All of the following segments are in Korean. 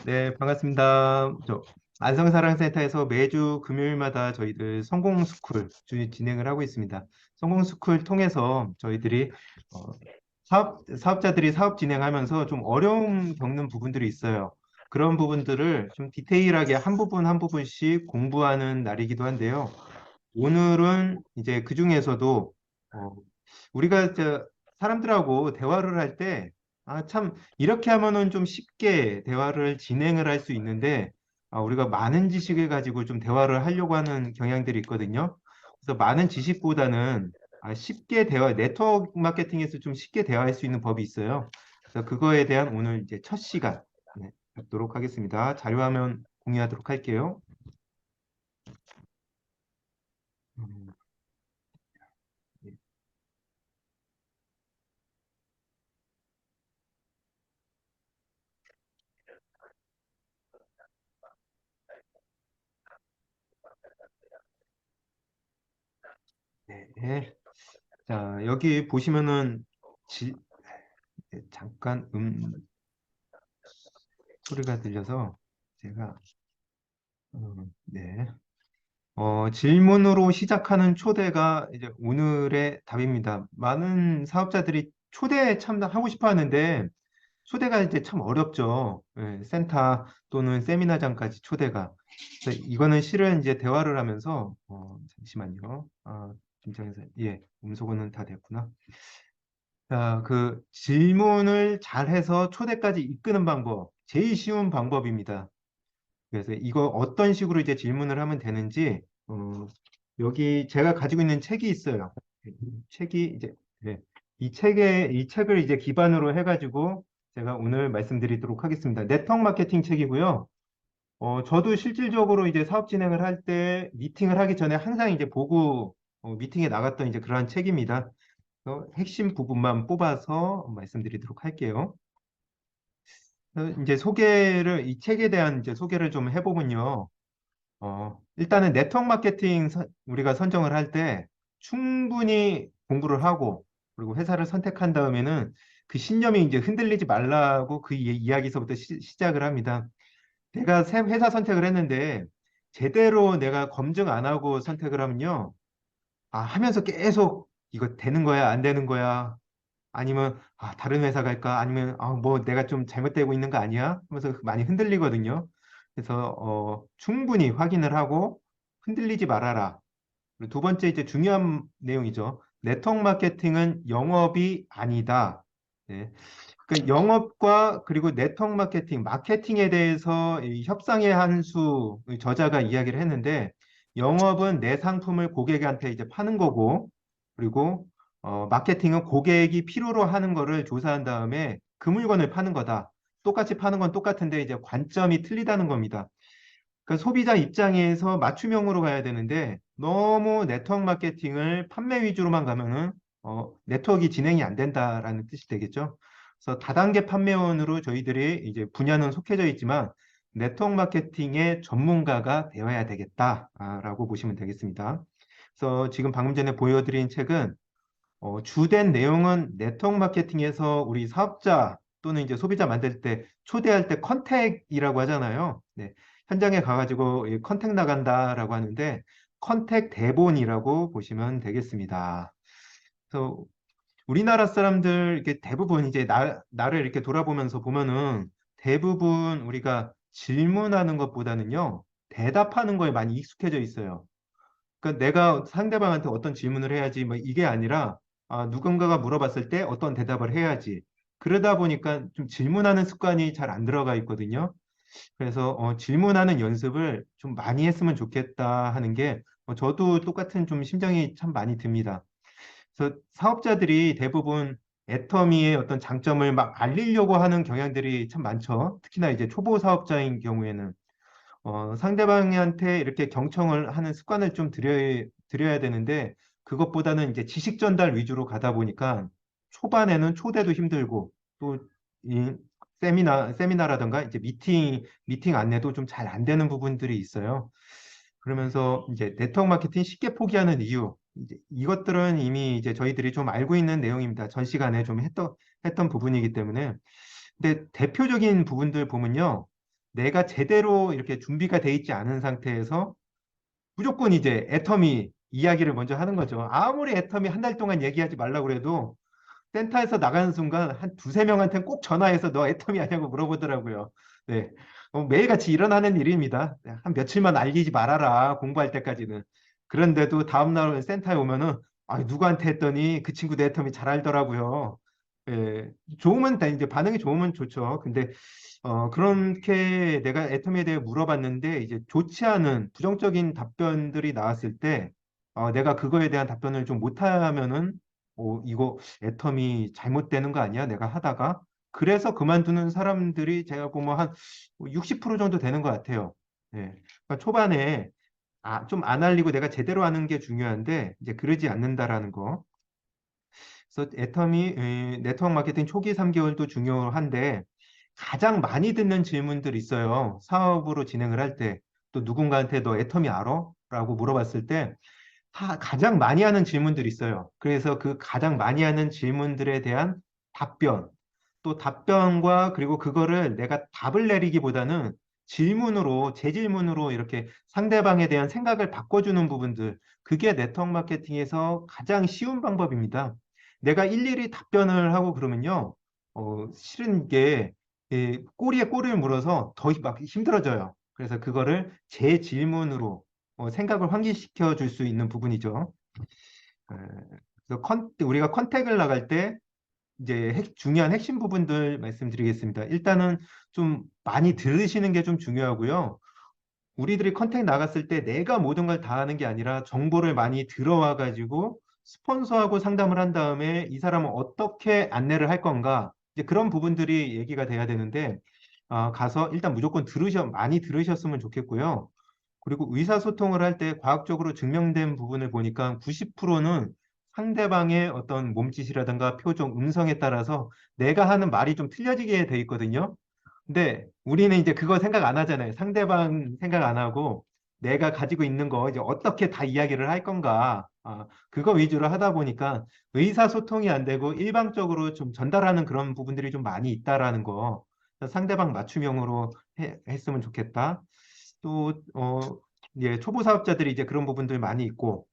네, 반갑습니다. 안성사랑센터에서 매주 금요일마다 저희들 성공스쿨 진행을 하고 있습니다. 성공스쿨 통해서 저희들이 어, 사업자들이 사업 진행하면서 좀 어려움 겪는 부분들이 있어요. 그런 부분들을 좀 디테일하게 한 부분 한 부분씩 공부하는 날이기도 한데요. 오늘은 이제 그 중에서도 우리가 사람들하고 대화를 할 때, 참, 이렇게 하면은 좀 쉽게 대화를 진행을 할 수 있는데, 우리가 많은 지식을 가지고 좀 대화를 하려고 하는 경향들이 있거든요. 그래서 많은 지식보다는 쉽게 네트워크 마케팅에서 좀 쉽게 대화할 수 있는 법이 있어요. 그래서 그거에 대한 오늘 이제 첫 시간, 네, 갖도록 하겠습니다. 자료화면 공유하도록 할게요. 음, 네. 자, 여기 보시면은 네, 잠깐 소리가 들려서 제가 네. 질문으로 시작하는 초대가 이제 오늘의 답입니다. 많은 사업자들이 초대에 참석하고 싶어 하는데 초대가 이제 참 어렵죠. 예, 센터 또는 세미나장까지 초대가. 그래서 이거는 실은 이제 대화를 하면서 잠시만요. 김정현 예, 음소거는 다 됐구나. 자, 그 질문을 잘해서 초대까지 이끄는 방법, 제일 쉬운 방법입니다. 그래서 이거 어떤 식으로 이제 질문을 하면 되는지, 여기 제가 가지고 있는 책이 있어요. 책이 이제, 네, 이 책을 이제 기반으로 해가지고 제가 오늘 말씀드리도록 하겠습니다. 네트워크 마케팅 책이고요. 저도 실질적으로 이제 사업 진행을 할 때 미팅을 하기 전에 항상 이제 보고 미팅에 나갔던 이제 그러한 책입니다. 핵심 부분만 뽑아서 말씀드리도록 할게요. 이제 이 책에 대한 이제 소개를 좀 해보면요. 일단은 네트워크 마케팅 우리가 선정을 할 때 충분히 공부를 하고 그리고 회사를 선택한 다음에는 그 신념이 이제 흔들리지 말라고 그 이야기서부터 시작을 합니다. 내가 새 회사 선택을 했는데 제대로 내가 검증 안 하고 선택을 하면요. 하면서 계속 이거 되는 거야, 안 되는 거야. 아니면 다른 회사 갈까? 아니면 뭐 내가 좀 잘못되고 있는 거 아니야? 하면서 많이 흔들리거든요. 그래서 충분히 확인을 하고 흔들리지 말아라. 그리고 두 번째 이제 중요한 내용이죠. 네트워크 마케팅은 영업이 아니다. 네. 그러니까 영업과 그리고 네트워크 마케팅에 대해서 이 협상의 한 수 저자가 이야기를 했는데 영업은 내 상품을 고객한테 이제 파는 거고 그리고 마케팅은 고객이 필요로 하는 거를 조사한 다음에 그 물건을 파는 거다. 똑같이 파는 건 똑같은데 이제 관점이 틀리다는 겁니다. 그러니까 소비자 입장에서 맞춤형으로 가야 되는데 너무 네트워크 마케팅을 판매 위주로만 가면은 네트워크가 진행이 안 된다라는 뜻이 되겠죠. 그래서 다단계 판매원으로 저희들이 이제 분야는 속해져 있지만 네트워크 마케팅의 전문가가 되어야 되겠다라고 보시면 되겠습니다. 그래서 지금 방금 전에 보여드린 책은 주된 내용은 네트워크 마케팅에서 우리 사업자 또는 이제 소비자 만들 때 초대할 때 컨택이라고 하잖아요. 네. 현장에 가가지고 이 컨택 나간다라고 하는데 컨택 대본이라고 보시면 되겠습니다. 그래서 우리나라 사람들 이렇게 대부분 이제 나를 이렇게 돌아보면서 보면은 대부분 우리가 질문하는 것보다는요 대답하는 거에 많이 익숙해져 있어요. 그러니까 내가 상대방한테 어떤 질문을 해야지 뭐 이게 아니라 누군가가 물어봤을 때 어떤 대답을 해야지. 그러다 보니까 좀 질문하는 습관이 잘 안 들어가 있거든요. 그래서 질문하는 연습을 좀 많이 했으면 좋겠다 하는 게 저도 똑같은 좀 심정이 참 많이 듭니다. 그래서 사업자들이 대부분 애터미의 어떤 장점을 막 알리려고 하는 경향들이 참 많죠. 특히나 이제 초보 사업자인 경우에는 상대방한테 이렇게 경청을 하는 습관을 좀 들여야 되는데 그것보다는 이제 지식 전달 위주로 가다 보니까 초반에는 초대도 힘들고 또 이 세미나라든가 이제 미팅 안내도 좀 잘 안 되는 부분들이 있어요. 그러면서 이제 네트워크 마케팅 쉽게 포기하는 이유 이제 이것들은 이미 이제 저희들이 좀 알고 있는 내용입니다. 전 시간에 좀 했던 부분이기 때문에 근데 대표적인 부분들 보면요. 내가 제대로 이렇게 준비가 돼 있지 않은 상태에서 무조건 이제 애터미 이야기를 먼저 하는 거죠. 아무리 애터미 한 달 동안 얘기하지 말라고 그래도 센터에서 나가는 순간 한 두세 명한테는 꼭 전화해서 너 애터미 아냐고 물어보더라고요. 네. 매일같이 일어나는 일입니다. 네, 한 며칠만 알리지 말아라. 공부할 때까지는. 그런데도 다음날 센터에 오면은 아, 누구한테 했더니 그 친구 내 애터미 잘 알더라고요. 예, 좋으면 이제 반응이 좋으면 좋죠. 근데 그렇게 내가 애터미에 대해 물어봤는데 이제 좋지 않은 부정적인 답변들이 나왔을 때 내가 그거에 대한 답변을 좀 못하면은 이거 애텀이 잘못되는 거 아니야? 내가 하다가. 그래서 그만두는 사람들이 제가 보면 한 60% 정도 되는 것 같아요. 예. 그러니까 초반에 좀 안 알리고 내가 제대로 하는 게 중요한데 이제 그러지 않는다라는 거. 그래서 애텀이 네트워크 마케팅 초기 3개월도 중요한데 가장 많이 듣는 질문들이 있어요. 사업으로 진행을 할 때. 또 누군가한테 너 애텀이 알아? 라고 물어봤을 때 가장 많이 하는 질문들이 있어요. 그래서 그 가장 많이 하는 질문들에 대한 답변, 또 답변과 그리고 그거를 내가 답을 내리기보다는 질문으로, 재질문으로 이렇게 상대방에 대한 생각을 바꿔주는 부분들, 그게 네트워크 마케팅에서 가장 쉬운 방법입니다. 내가 일일이 답변을 하고 그러면요, 싫은 게 꼬리에 꼬리를 물어서 더 막 힘들어져요. 그래서 그거를 재질문으로 생각을 환기시켜 줄 수 있는 부분이죠. 에, 그래서 우리가 컨택을 나갈 때 이제 중요한 핵심 부분들 말씀드리겠습니다. 일단은 좀 많이 들으시는 게 좀 중요하고요. 우리들이 컨택 나갔을 때 내가 모든 걸 다 하는 게 아니라 정보를 많이 들어와 가지고 스폰서하고 상담을 한 다음에 이 사람은 어떻게 안내를 할 건가 이제 그런 부분들이 얘기가 돼야 되는데 가서 일단 무조건 많이 들으셨으면 좋겠고요. 그리고 의사소통을 할 때 과학적으로 증명된 부분을 보니까 90%는 상대방의 어떤 몸짓이라든가 표정, 음성에 따라서 내가 하는 말이 좀 틀려지게 돼 있거든요. 근데 우리는 이제 그거 생각 안 하잖아요. 상대방 생각 안 하고 내가 가지고 있는 거 이제 어떻게 다 이야기를 할 건가. 그거 위주로 하다 보니까 의사소통이 안 되고 일방적으로 좀 전달하는 그런 부분들이 좀 많이 있다라는 거. 상대방 맞춤형으로 했으면 좋겠다. 또, 예, 초보 사업자들이 이제 그런 부분들 많이 있고,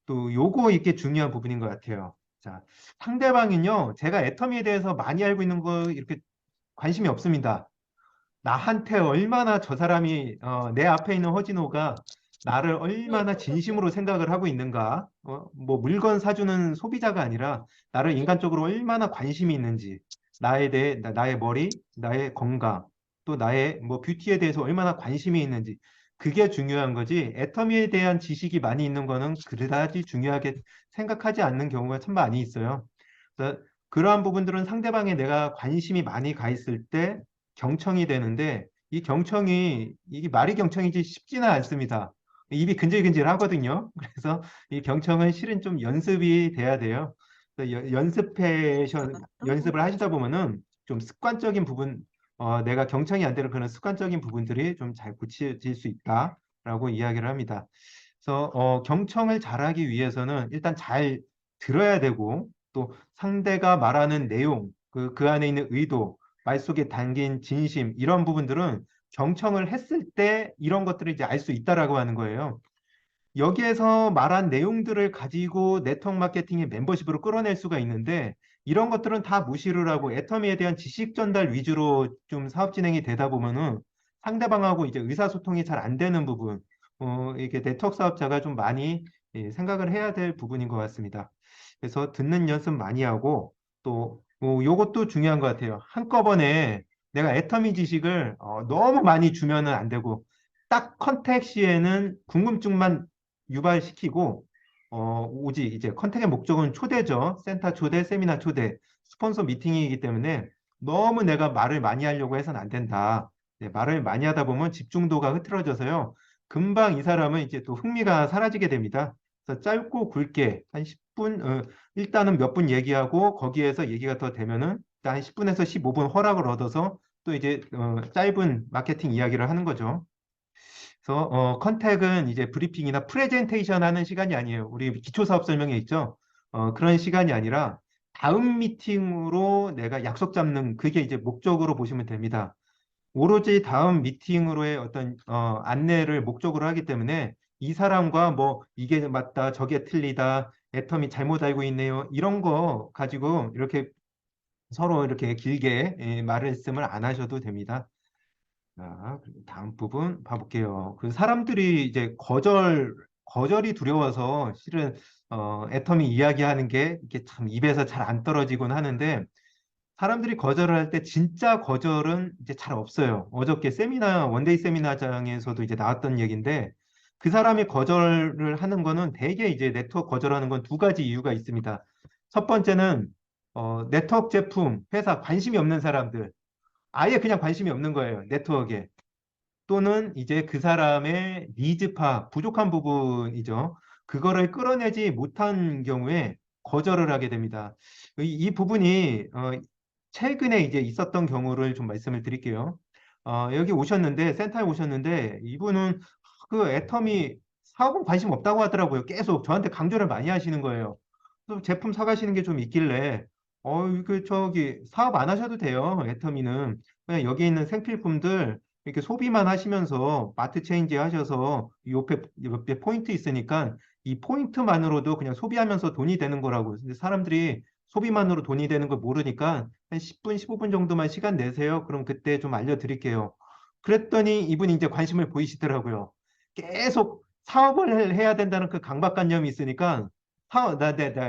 또 요거 이게 중요한 부분인 것 같아요. 자, 상대방은요, 제가 애터미에 대해서 많이 알고 있는 거 이렇게 관심이 없습니다. 나한테 얼마나 저 사람이, 내 앞에 있는 허진호가 나를 얼마나 진심으로 생각을 하고 있는가, 뭐 물건 사주는 소비자가 아니라 나를 인간적으로 얼마나 관심이 있는지, 나에 대해, 나의 머리, 나의 건강, 또 나의 뭐 뷰티에 대해서 얼마나 관심이 있는지, 그게 중요한 거지, 애터미에 대한 지식이 많이 있는 거는 그다지 중요하게 생각하지 않는 경우가 참 많이 있어요. 그래서 그러한 부분들은 상대방에 내가 관심이 많이 가 있을 때 경청이 되는데 이 경청이 이게 말이 경청이지 쉽지는 않습니다. 입이 근질근질 하거든요. 그래서 이 경청은 실은 좀 연습이 돼야 돼요. 그래서 연습을 하시다 보면은 좀 습관적인 부분, 내가 경청이 안 되는 그런 습관적인 부분들이 좀 잘 고쳐질 수 있다라고 이야기를 합니다. 그래서 경청을 잘하기 위해서는 일단 잘 들어야 되고 또 상대가 말하는 내용, 그 안에 있는 의도, 말 속에 담긴 진심 이런 부분들은 경청을 했을 때 이런 것들을 이제 알 수 있다라고 하는 거예요. 여기에서 말한 내용들을 가지고 네트워크 마케팅의 멤버십으로 끌어낼 수가 있는데 이런 것들은 다 무시를 하고 애터미에 대한 지식 전달 위주로 좀 사업 진행이 되다 보면은 상대방하고 이제 의사소통이 잘 안 되는 부분, 이게 네트워크 사업자가 좀 많이 생각을 해야 될 부분인 것 같습니다. 그래서 듣는 연습 많이 하고 또 요것도 중요한 것 같아요. 한꺼번에 내가 애터미 지식을 너무 많이 주면은 안 되고 딱 컨택 시에는 궁금증만 유발시키고 오직 이제 컨택의 목적은 초대죠. 센터 초대, 세미나 초대, 스폰서 미팅이기 때문에 너무 내가 말을 많이 하려고 해서는 안 된다. 네, 말을 많이 하다 보면 집중도가 흐트러져서요. 금방 이 사람은 이제 또 흥미가 사라지게 됩니다. 그래서 짧고 굵게 한 10분, 일단은 몇 분 얘기하고 거기에서 얘기가 더 되면은 일단 한 10분에서 15분 허락을 얻어서 또 이제 짧은 마케팅 이야기를 하는 거죠. 그래서 컨택은 이제 브리핑이나 프레젠테이션 하는 시간이 아니에요. 우리 기초 사업 설명회 있죠? 그런 시간이 아니라 다음 미팅으로 내가 약속 잡는 그게 이제 목적으로 보시면 됩니다. 오로지 다음 미팅으로의 어떤 안내를 목적으로 하기 때문에 이 사람과 뭐 이게 맞다, 저게 틀리다, 애텀이 잘못 알고 있네요. 이런 거 가지고 이렇게 서로 이렇게 길게 말씀을 안 하셔도 됩니다. 자, 그리고 다음 부분 봐볼게요. 그 사람들이 이제 거절이 두려워서 실은 애터미 이야기하는 게 이게 참 입에서 잘 안 떨어지곤 하는데 사람들이 거절을 할 때 진짜 거절은 이제 잘 없어요. 어저께 원데이 세미나장에서도 이제 나왔던 얘기인데 그 사람이 거절을 하는 거는 대개 이제 네트워크 거절하는 건 두 가지 이유가 있습니다. 첫 번째는 네트워크 제품, 회사 관심이 없는 사람들. 아예 그냥 관심이 없는 거예요. 네트워크에. 또는 이제 그 사람의 니즈 파악, 부족한 부분이죠. 그거를 끌어내지 못한 경우에 거절을 하게 됩니다. 이 부분이 최근에 이제 있었던 경우를 좀 말씀을 드릴게요. 여기 오셨는데, 센터에 오셨는데, 이분은 그 애텀이 사업은 관심 없다고 하더라고요. 계속 저한테 강조를 많이 하시는 거예요. 또 제품 사가시는 게 좀 있길래, 저기 사업 안 하셔도 돼요. 애터미는. 그냥 여기 있는 생필품들 이렇게 소비만 하시면서 마트 체인지 하셔서 옆에 포인트 있으니까 이 포인트만으로도 그냥 소비하면서 돈이 되는 거라고. 근데 사람들이 소비만으로 돈이 되는 걸 모르니까 한 10분, 15분 정도만 시간 내세요. 그럼 그때 좀 알려드릴게요. 그랬더니 이분이 이제 관심을 보이시더라고요. 계속 사업을 해야 된다는 그 강박관념이 있으니까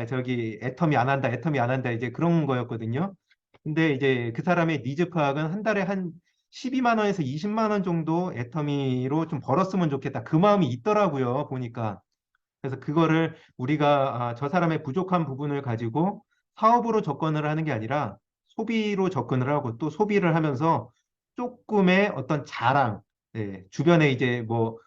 저기 애텀이 안 한다, 애텀이 안 한다 이제 그런 거였거든요. 근데 이제 그 사람의 니즈 파악은 한 달에 한 12만 원에서 20만 원 정도 애터미로 좀 벌었으면 좋겠다. 그 마음이 있더라고요, 보니까. 그래서 그거를 우리가 저 사람의 부족한 부분을 가지고 사업으로 접근을 하는 게 아니라 소비로 접근을 하고 또 소비를 하면서 조금의 어떤 자랑, 주변에 이제 뭐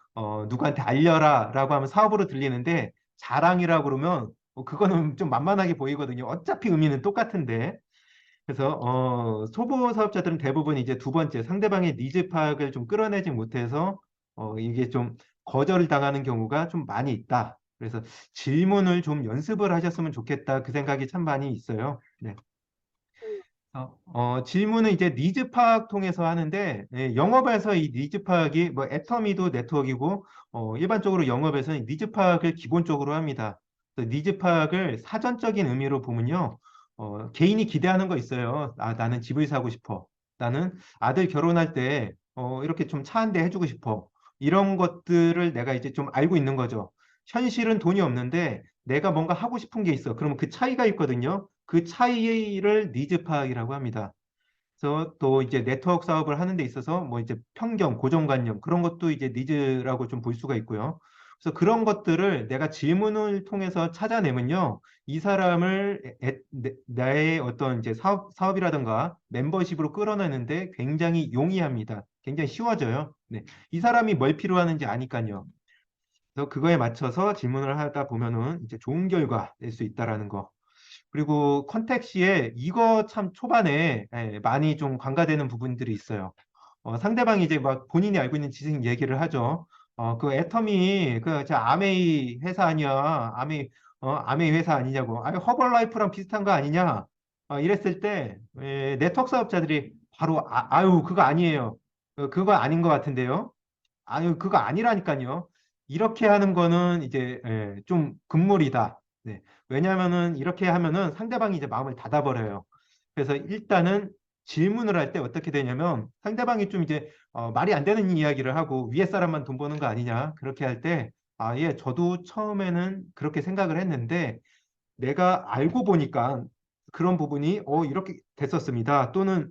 누구한테 알려라라고 하면 사업으로 들리는데 자랑이라고 그러면 그거는 좀 만만하게 보이거든요. 어차피 의미는 똑같은데. 그래서 초보 사업자들은 대부분 이제 두 번째 상대방의 니즈 파악을 좀 끌어내지 못해서 이게 좀 거절을 당하는 경우가 좀 많이 있다. 그래서 질문을 좀 연습을 하셨으면 좋겠다. 그 생각이 참 많이 있어요. 네. 질문은 이제 니즈 파악 통해서 하는데 영업에서 이 니즈 파악이 뭐 애터미도 네트워크이고 일반적으로 영업에서는 니즈 파악을 기본적으로 합니다. 그래서 니즈 파악을 사전적인 의미로 보면요. 개인이 기대하는 거 있어요. 나는 집을 사고 싶어. 나는 아들 결혼할 때 이렇게 좀 차 한 대 해주고 싶어. 이런 것들을 내가 이제 좀 알고 있는 거죠. 현실은 돈이 없는데 내가 뭔가 하고 싶은 게 있어. 그러면 그 차이가 있거든요. 그 차이를 니즈 파악이라고 합니다. 그래서 또 이제 네트워크 사업을 하는 데 있어서 뭐 이제 편견, 고정관념 그런 것도 이제 니즈라고 좀 볼 수가 있고요. 그래서 그런 것들을 내가 질문을 통해서 찾아내면요. 이 사람을 나의 어떤 이제 사업이라든가 멤버십으로 끌어내는데 굉장히 용이합니다. 굉장히 쉬워져요. 네. 이 사람이 뭘 필요하는지 아니까요. 그래서 그거에 맞춰서 질문을 하다 보면은 이제 좋은 결과 낼 수 있다라는 거. 그리고 컨택시에 이거 참 초반에 많이 좀 관가되는 부분들이 있어요. 상대방이 이제 막 본인이 알고 있는 지식 얘기를 하죠. 그 애터미 저 아메이 회사 아니야? 아메이 회사 아니냐고? 아니 허벌라이프랑 비슷한 거 아니냐? 이랬을 때 네트워크 사업자들이 바로 아유 그거 아니에요. 그거 아닌 것 같은데요. 아유, 그거 아니라니까요. 이렇게 하는 거는 이제 좀 금물이다. 네. 왜냐하면은 이렇게 하면은 상대방이 이제 마음을 닫아버려요. 그래서 일단은 질문을 할 때 어떻게 되냐면 상대방이 좀 이제 말이 안 되는 이야기를 하고 위에 사람만 돈 버는 거 아니냐. 그렇게 할 때 예, 저도 처음에는 그렇게 생각을 했는데 내가 알고 보니까 그런 부분이 이렇게 됐었습니다. 또는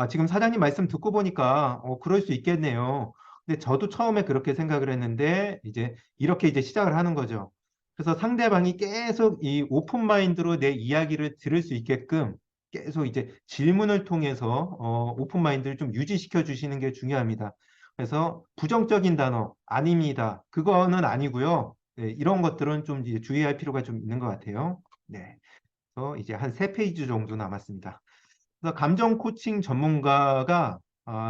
지금 사장님 말씀 듣고 보니까, 그럴 수 있겠네요. 근데 저도 처음에 그렇게 생각을 했는데, 이제, 이렇게 이제 시작을 하는 거죠. 그래서 상대방이 계속 이 오픈 마인드로 내 이야기를 들을 수 있게끔 계속 이제 질문을 통해서, 오픈 마인드를 좀 유지시켜 주시는 게 중요합니다. 그래서 부정적인 단어, 아닙니다. 그거는 아니고요. 네, 이런 것들은 좀 이제 주의할 필요가 좀 있는 것 같아요. 네. 그래서 이제 한 세 페이지 정도 남았습니다. 그래서 감정 코칭 전문가가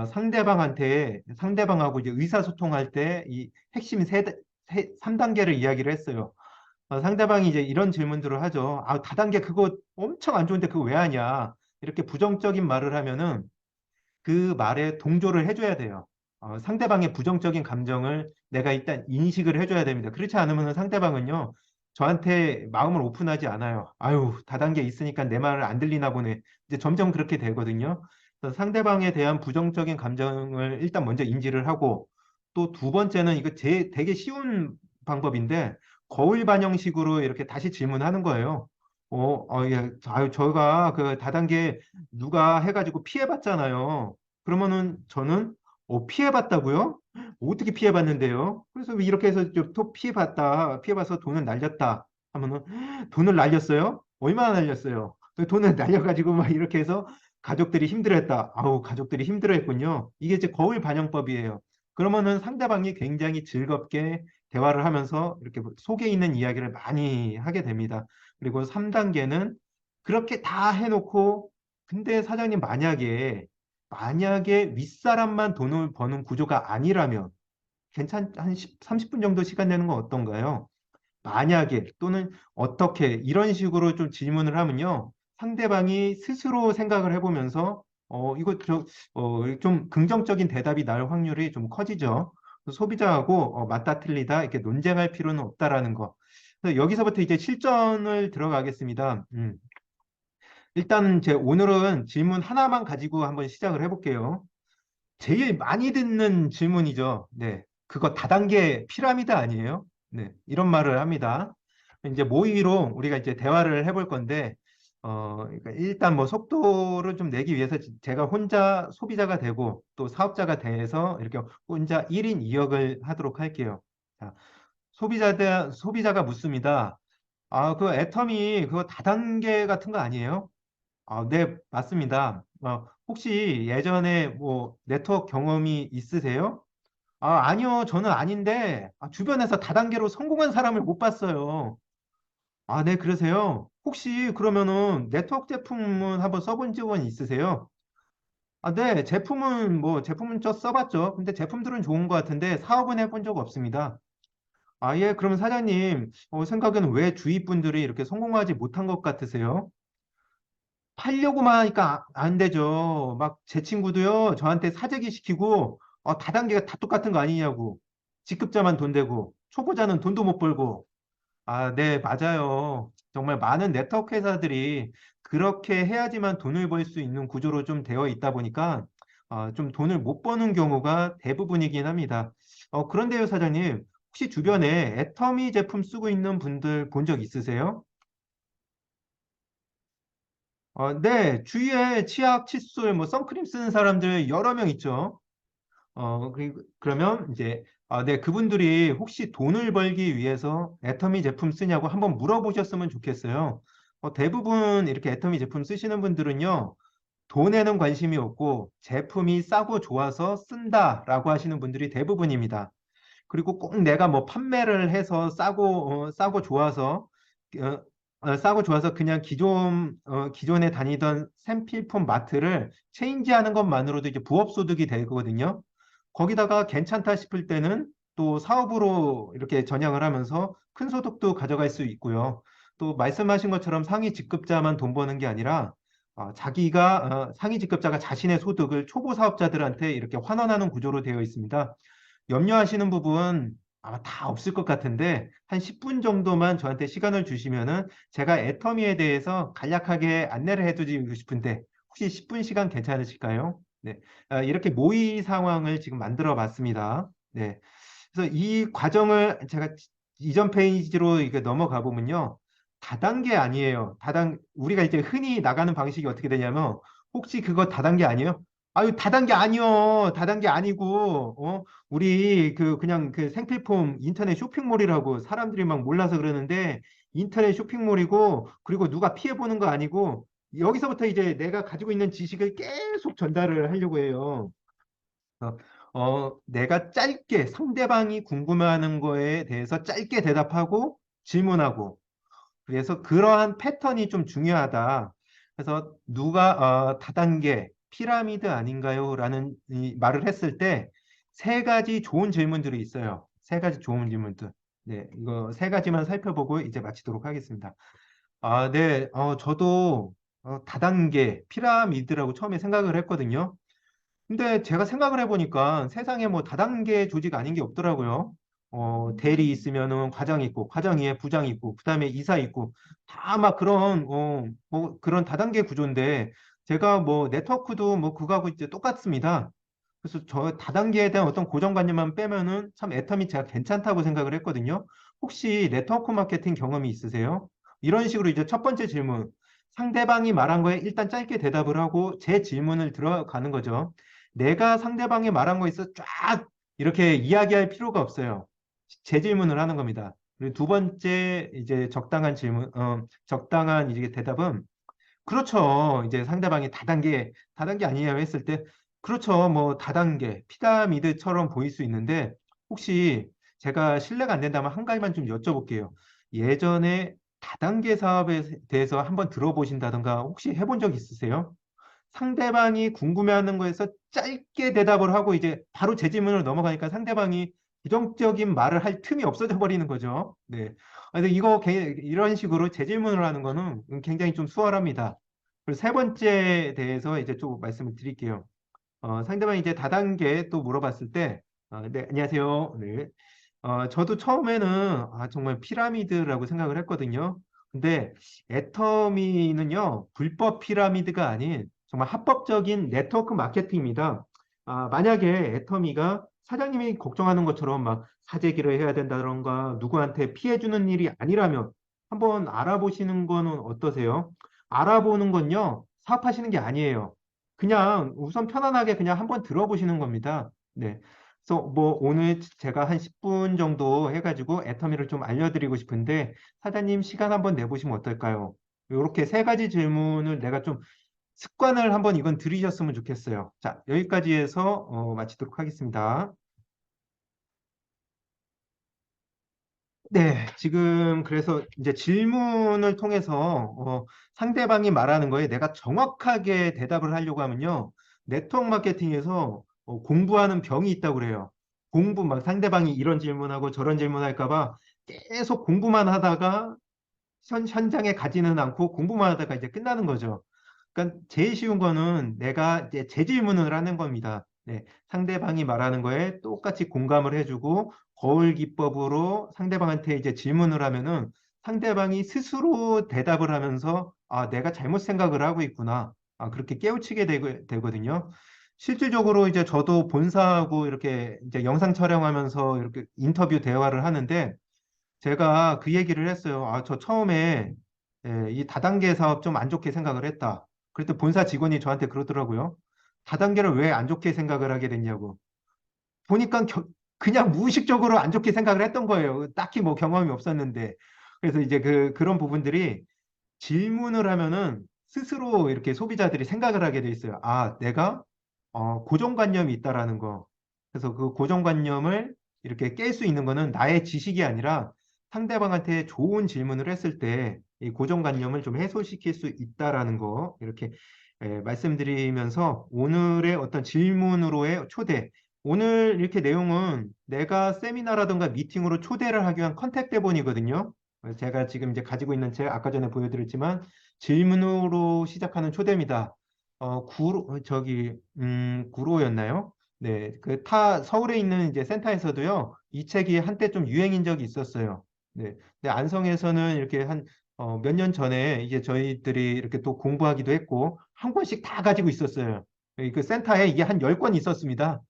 상대방하고 이제 의사소통할 때 이 핵심 3단계를 이야기를 했어요. 상대방이 이제 이런 질문들을 하죠. 다단계 그거 엄청 안 좋은데 그거 왜 하냐? 이렇게 부정적인 말을 하면은 그 말에 동조를 해줘야 돼요. 상대방의 부정적인 감정을 내가 일단 인식을 해줘야 됩니다. 그렇지 않으면 상대방은요, 저한테 마음을 오픈하지 않아요. 아유, 다단계 있으니까 내 말을 안 들리나 보네. 이제 점점 그렇게 되거든요. 그래서 상대방에 대한 부정적인 감정을 일단 먼저 인지를 하고, 또 두 번째는 이거 되게 쉬운 방법인데, 거울 반영식으로 이렇게 다시 질문하는 거예요. 예, 아유, 저가 그 다단계 누가 해가지고 피해봤잖아요. 그러면은 저는 피해봤다고요? 어떻게 피해봤는데요? 그래서 이렇게 해서 또 피해봐서 돈을 날렸다 하면은 돈을 날렸어요? 얼마나 날렸어요? 돈을 날려가지고 막 이렇게 해서 가족들이 힘들어했다. 아우, 가족들이 힘들어했군요. 이게 이제 거울 반영법이에요. 그러면은 상대방이 굉장히 즐겁게 대화를 하면서 이렇게 속에 있는 이야기를 많이 하게 됩니다. 그리고 3단계는 그렇게 다 해놓고 근데 사장님 만약에 윗사람만 돈을 버는 구조가 아니라면 한 30분 정도 시간 내는 건 어떤가요? 만약에 또는 어떻게 이런 식으로 좀 질문을 하면요. 상대방이 스스로 생각을 해보면서 좀 긍정적인 대답이 나올 확률이 좀 커지죠. 소비자하고 맞다 틀리다 이렇게 논쟁할 필요는 없다라는 거. 그래서 여기서부터 이제 실전을 들어가겠습니다. 일단 오늘은 질문 하나만 가지고 한번 시작을 해볼게요. 제일 많이 듣는 질문이죠. 네. 그거 다단계 피라미드 아니에요? 네. 이런 말을 합니다. 이제 모의로 우리가 이제 대화를 해볼 건데, 그러니까 일단 뭐 속도를 좀 내기 위해서 제가 혼자 소비자가 되고 또 사업자가 돼서 이렇게 혼자 1인 2역을 하도록 할게요. 자, 소비자가 묻습니다. 그 애터미 그거 다단계 같은 거 아니에요? 네, 맞습니다. 혹시 예전에 뭐 네트워크 경험이 있으세요? 아니요, 저는 아닌데 주변에서 다단계로 성공한 사람을 못 봤어요. 네, 그러세요? 혹시 그러면은 네트워크 제품은 한번 써본 적은 있으세요? 네, 제품은 저 써봤죠. 근데 제품들은 좋은 것 같은데 사업은 해본 적 없습니다. 예, 그러면 사장님, 생각에는 왜 주위 분들이 이렇게 성공하지 못한 것 같으세요? 팔려고만 하니까 안 되죠. 막 제 친구도요, 저한테 사재기 시키고, 다단계가 다 똑같은 거 아니냐고. 직급자만 돈 되고, 초보자는 돈도 못 벌고. 네, 맞아요. 정말 많은 네트워크 회사들이 그렇게 해야지만 돈을 벌 수 있는 구조로 좀 되어 있다 보니까, 좀 돈을 못 버는 경우가 대부분이긴 합니다. 그런데요, 사장님, 혹시 주변에 애터미 제품 쓰고 있는 분들 본 적 있으세요? 네, 주위에 치약, 칫솔, 뭐 선크림 쓰는 사람들 여러 명 있죠. 그러면 이제 네, 그분들이 혹시 돈을 벌기 위해서 애터미 제품 쓰냐고 한번 물어보셨으면 좋겠어요. 대부분 이렇게 애터미 제품 쓰시는 분들은요, 돈에는 관심이 없고 제품이 싸고 좋아서 쓴다라고 하시는 분들이 대부분입니다. 그리고 꼭 내가 뭐 판매를 해서 싸고 좋아서 그냥 기존에 다니던 생필품 마트를 체인지하는 것만으로도 이제 부업 소득이 되거든요. 거기다가 괜찮다 싶을 때는 또 사업으로 이렇게 전향을 하면서 큰 소득도 가져갈 수 있고요. 또 말씀하신 것처럼 상위 직급자만 돈 버는 게 아니라 상위 직급자가 자신의 소득을 초보 사업자들한테 이렇게 환원하는 구조로 되어 있습니다. 염려하시는 부분 아마 다 없을 것 같은데 한 10분 정도만 저한테 시간을 주시면은 제가 애터미에 대해서 간략하게 안내를 해드리고 싶은데 혹시 10분 시간 괜찮으실까요? 네. 이렇게 모의 상황을 지금 만들어 봤습니다. 네. 그래서 이 과정을 제가 이전 페이지로 이게 넘어가 보면요. 다단계 아니에요. 우리가 이제 흔히 나가는 방식이 어떻게 되냐면 혹시 그거 다단계 아니에요? 아유, 다단계 아니요. 다단계 아니고, 우리 그냥 그 생필품 인터넷 쇼핑몰이라고 사람들이 막 몰라서 그러는데 인터넷 쇼핑몰이고 그리고 누가 피해 보는 거 아니고 여기서부터 이제 내가 가지고 있는 지식을 계속 전달을 하려고 해요. 어, 내가 짧게 상대방이 궁금해하는 거에 대해서 짧게 대답하고 질문하고 그래서 그러한 패턴이 좀 중요하다. 그래서 누가 다단계 피라미드 아닌가요? 라는 이 말을 했을 때 세 가지 좋은 질문들이 있어요. 세 가지 좋은 질문들. 네, 이거 세 가지만 살펴보고 이제 마치도록 하겠습니다. 네, 저도 다단계 피라미드라고 처음에 생각을 했거든요. 근데 제가 생각을 해보니까 세상에 뭐 다단계 조직 아닌 게 없더라고요. 대리 있으면은 과장 있고, 과장 위에 부장 있고, 그다음에 이사 있고, 다 막 그런, 뭐 그런 다단계 구조인데, 제가 뭐 네트워크도 뭐 그거하고 이제 똑같습니다. 그래서 저 다단계에 대한 어떤 고정관념만 빼면은 참 애터미 제가 괜찮다고 생각을 했거든요. 혹시 네트워크 마케팅 경험이 있으세요? 이런 식으로 이제 첫 번째 질문, 상대방이 말한 거에 일단 짧게 대답을 하고 제 질문을 들어가는 거죠. 내가 상대방이 말한 거에 있어 쫙 이렇게 이야기할 필요가 없어요. 제 질문을 하는 겁니다. 그리고 두 번째 이제 적당한 질문, 적당한 이제 대답은 그렇죠. 이제 상대방이 다단계 아니에요 했을 때, 그렇죠. 뭐 다단계, 피라미드처럼 보일 수 있는데, 혹시 제가 신뢰가 안 된다면 한 가지만 좀 여쭤볼게요. 예전에 다단계 사업에 대해서 한번 들어보신다던가 혹시 해본 적 있으세요? 상대방이 궁금해하는 거에서 짧게 대답을 하고 이제 바로 제 질문으로 넘어가니까 상대방이 부정적인 말을 할 틈이 없어져 버리는 거죠. 네. 그래서 이런 식으로 제 질문을 하는 거는 굉장히 좀 수월합니다. 그리고 세 번째에 대해서 이제 좀 말씀을 드릴게요. 상대방이 이제 다단계 또 물어봤을 때, 네, 안녕하세요. 네. 저도 처음에는 정말 피라미드라고 생각을 했거든요. 근데 애터미는요, 불법 피라미드가 아닌 정말 합법적인 네트워크 마케팅입니다. 만약에 애터미가 사장님이 걱정하는 것처럼 막 사재기를 해야 된다던가 누구한테 피해주는 일이 아니라면 한번 알아보시는 거는 어떠세요? 알아보는 건요, 사업하시는 게 아니에요. 그냥 우선 편안하게 그냥 한번 들어보시는 겁니다. 네. 그래서 뭐 오늘 제가 한 10분 정도 해가지고 애터미를 좀 알려드리고 싶은데 사장님 시간 한번 내보시면 어떨까요? 이렇게 세 가지 질문을 내가 좀 습관을 한번 이건 들이셨으면 좋겠어요. 자, 여기까지 해서 마치도록 하겠습니다. 네, 지금 그래서 이제 질문을 통해서 상대방이 말하는 거에 내가 정확하게 대답을 하려고 하면요. 네트워크 마케팅에서 공부하는 병이 있다고 그래요. 막 상대방이 이런 질문하고 저런 질문할까 봐 계속 공부만 하다가 현장에 가지는 않고 공부만 하다가 이제 끝나는 거죠. 그러니까 제일 쉬운 거는 내가 이제 재질문을 하는 겁니다. 네, 상대방이 말하는 거에 똑같이 공감을 해주고 거울 기법으로 상대방한테 이제 질문을 하면은 상대방이 스스로 대답을 하면서 내가 잘못 생각을 하고 있구나. 그렇게 깨우치게 되거든요. 실질적으로 이제 저도 본사하고 이렇게 이제 영상 촬영하면서 이렇게 인터뷰 대화를 하는데 제가 그 얘기를 했어요. 저 처음에 이 다단계 사업 좀 안 좋게 생각을 했다. 그랬더니 본사 직원이 저한테 그러더라고요. 다단계를 왜 안 좋게 생각을 하게 됐냐고. 보니까 그냥 무의식적으로 안 좋게 생각을 했던 거예요. 딱히 뭐 경험이 없었는데. 그래서 이제 그런 부분들이 질문을 하면은 스스로 이렇게 소비자들이 생각을 하게 돼 있어요. 내가 고정관념이 있다라는 거. 그래서 그 고정관념을 이렇게 깰 수 있는 거는 나의 지식이 아니라 상대방한테 좋은 질문을 했을 때 이 고정관념을 좀 해소시킬 수 있다라는 거 이렇게 말씀드리면서 오늘의 어떤 질문으로의 초대. 오늘 이렇게 내용은 내가 세미나라든가 미팅으로 초대를 하기 위한 컨택 대본이거든요. 제가 지금 이제 가지고 있는 책 아까 전에 보여드렸지만 질문으로 시작하는 초대입니다. 구로였나요? 네, 서울에 있는 이제 센터에서도요, 이 책이 한때 좀 유행인 적이 있었어요. 네, 근데 안성에서는 이렇게 몇 년 전에 이제 저희들이 이렇게 또 공부하기도 했고, 한 권씩 다 가지고 있었어요. 그 센터에 이게 한 10권 있었습니다.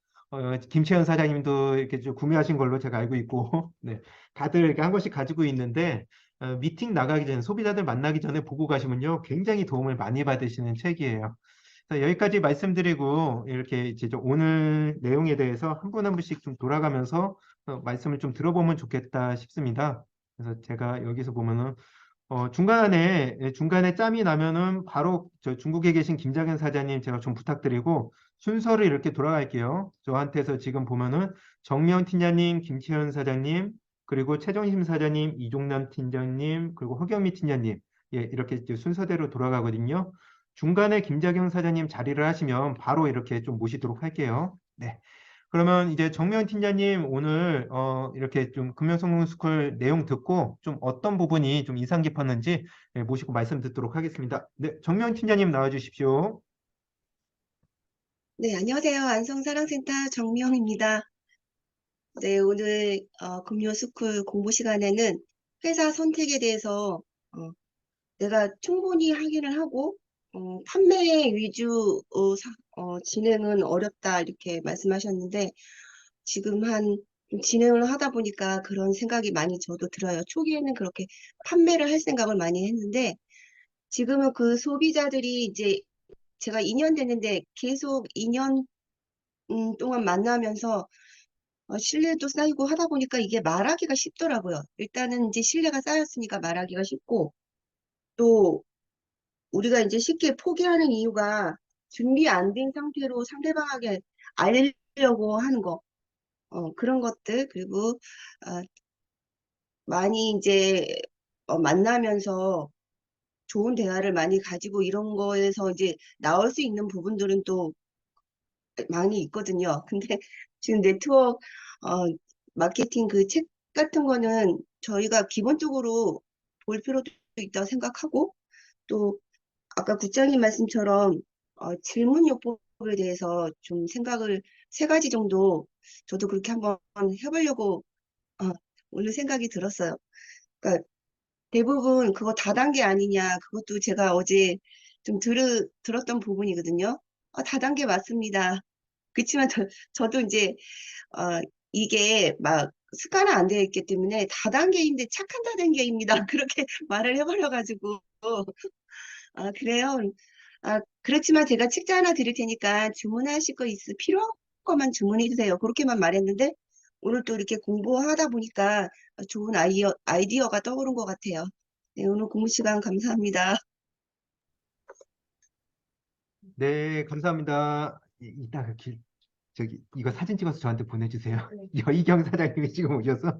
김채연 사장님도 이렇게 좀 구매하신 걸로 제가 알고 있고, 네, 다들 이렇게 한 권씩 가지고 있는데, 미팅 나가기 전에, 소비자들 만나기 전에 보고 가시면요, 굉장히 도움을 많이 받으시는 책이에요. 자, 여기까지 말씀드리고 이렇게 이제 좀 오늘 내용에 대해서 한 분 한 분씩 좀 돌아가면서 말씀을 좀 들어보면 좋겠다 싶습니다. 그래서 제가 여기서 보면은 중간에 짬이 나면은 바로 저 중국에 계신 김장현 사장님 제가 좀 부탁드리고 순서를 이렇게 돌아갈게요. 저한테서 지금 보면은 정명 팀장님, 김치현 사장님, 그리고 최정심 사장님, 이종남 팀장님, 그리고 허경미 팀장님, 예, 이렇게 이제 순서대로 돌아가거든요. 중간에 김자경 사장님 자리를 하시면 바로 이렇게 좀 모시도록 할게요. 네. 그러면 이제 정면 팀장님 오늘 이렇게 좀 금융성공스쿨 내용 듣고 좀 어떤 부분이 좀 인상 깊었는지 모시고 말씀 듣도록 하겠습니다. 네, 정면 팀장님 나와 주십시오. 네, 안녕하세요. 안성사랑센터 정미영입니다. 네, 오늘 금요 스쿨 공부 시간에는 회사 선택에 대해서 내가 충분히 확인을 하고 판매 위주 진행은 어렵다 이렇게 말씀하셨는데 지금 좀 진행을 하다 보니까 그런 생각이 많이 저도 들어요. 초기에는 그렇게 판매를 할 생각을 많이 했는데 지금은 그 소비자들이 이제 제가 2년 됐는데 계속 2년 동안 만나면서 신뢰도 쌓이고 하다 보니까 이게 말하기가 쉽더라고요. 일단은 이제 신뢰가 쌓였으니까 말하기가 쉽고, 또 우리가 이제 쉽게 포기하는 이유가 준비 안 된 상태로 상대방에게 알리려고 하는 거, 그런 것들, 그리고 어, 많이 이제 만나면서 좋은 대화를 많이 가지고 이런 거에서 이제 나올 수 있는 부분들은 또 많이 있거든요. 근데 지금 네트워크 마케팅 그 책 같은 거는 저희가 기본적으로 볼 필요도 있다고 생각하고 또 아까 국장님 말씀처럼 질문 요법에 대해서 좀 생각을 세 가지 정도 저도 그렇게 한번 해보려고 어, 오늘 생각이 들었어요. 그러니까 대부분 그거 다단계 아니냐 그것도 제가 어제 좀 들었던 부분이거든요. 다단계 맞습니다. 그렇지만 저도 이제 어, 이게 막 습관화 안 되어 있기 때문에 다단계인데 착한 다단계입니다. 그렇게 말을 해버려가지고 그래요. 그렇지만 제가 책자 하나 드릴 테니까 주문하실 거 필요한 것만 주문해 주세요. 그렇게만 말했는데 오늘 또 이렇게 공부하다 보니까 좋은 아이디어가 떠오른 것 같아요. 네, 오늘 공부 시간 감사합니다. 네, 감사합니다. 이따가 저기 이거 사진 찍어서 저한테 보내주세요. 여의경 사장님이 지금 오셔서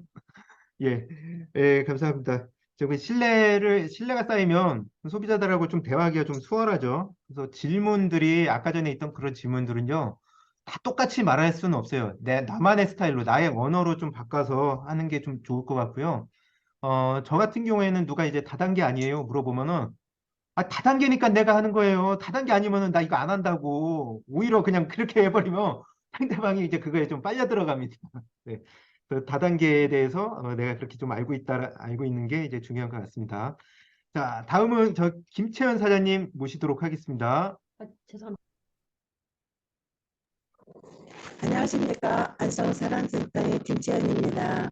예, 예, 감사합니다. 저기 신뢰가 쌓이면 소비자들하고 좀 대화하기가 좀 수월하죠. 그래서 질문들이 아까 전에 있던 그런 질문들은요, 다 똑같이 말할 수는 없어요. 나만의 스타일로, 나의 언어로 좀 바꿔서 하는 게 좀 좋을 것 같고요. 저 같은 경우에는 누가 이제 다단계 아니에요? 물어보면은, 다단계니까 내가 하는 거예요. 다단계 아니면은 나 이거 안 한다고. 오히려 그냥 그렇게 해버리면 상대방이 이제 그거에 좀 빨려 들어갑니다. 네. 그 다단계에 대해서 내가 그렇게 좀 알고 있는 게 이제 중요한 것 같습니다. 자, 다음은 저 김채연 사장님 모시도록 하겠습니다. 안녕하십니까. 안성사랑센터의 김지연입니다.